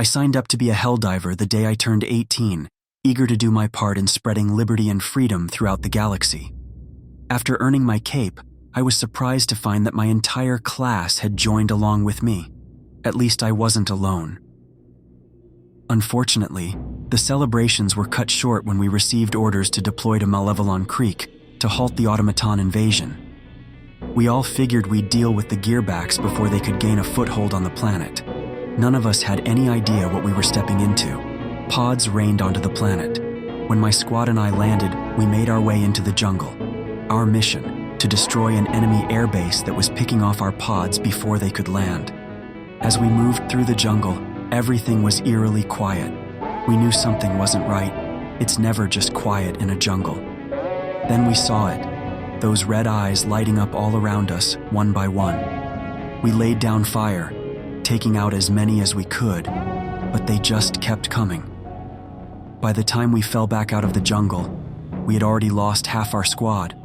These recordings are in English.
I signed up to be a HellDiver the day I turned 18, eager to do my part in spreading liberty and freedom throughout the galaxy. After earning my cape, I was surprised to find that my entire class had joined along with me. At least I wasn't alone. Unfortunately, the celebrations were cut short when we received orders to deploy to Malevelon Creek to halt the automaton invasion. We all figured we'd deal with the gearbacks before they could gain a foothold on the planet. None of us had any idea what we were stepping into. Pods rained onto the planet. When my squad and I landed, we made our way into the jungle. Our mission, to destroy an enemy airbase that was picking off our pods before they could land. As we moved through the jungle, everything was eerily quiet. We knew something wasn't right. It's never just quiet in a jungle. Then we saw it, those red eyes lighting up all around us, one by one. We laid down fire, taking out as many as we could, but they just kept coming. By the time we fell back out of the jungle, we had already lost half our squad.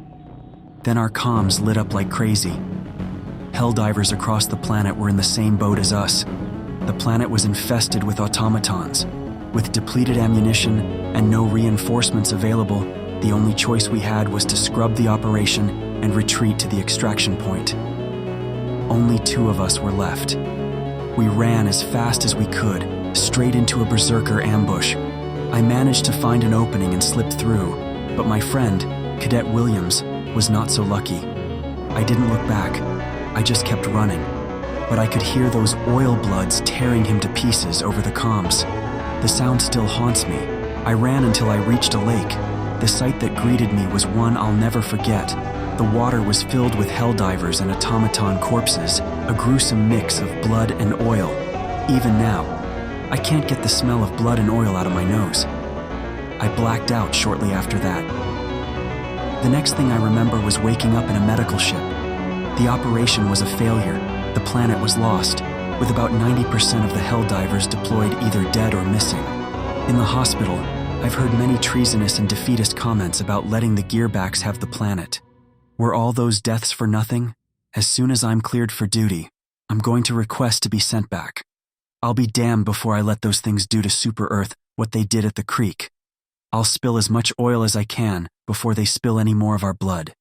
Then our comms lit up like crazy. HellDivers across the planet were in the same boat as us. The planet was infested with automatons. With depleted ammunition and no reinforcements available, the only choice we had was to scrub the operation and retreat to the extraction point. Only 2 of us were left. We ran as fast as we could, straight into a berserker ambush. I managed to find an opening and slipped through, but my friend, Cadet Williams, was not so lucky. I didn't look back. I just kept running, but I could hear those oil bloods tearing him to pieces over the comms. The sound still haunts me. I ran until I reached a lake. The sight that greeted me was one I'll never forget. The water was filled with HellDivers and automaton corpses, a gruesome mix of blood and oil. Even now, I can't get the smell of blood and oil out of my nose. I blacked out shortly after that. The next thing I remember was waking up in a medical ship. The operation was a failure. The planet was lost, with about 90% of the HellDivers deployed either dead or missing. In the hospital, I've heard many treasonous and defeatist comments about letting the gearbacks have the planet. Were all those deaths for nothing? As soon as I'm cleared for duty, I'm going to request to be sent back. I'll be damned before I let those things do to Super Earth what they did at the creek. I'll spill as much oil as I can before they spill any more of our blood.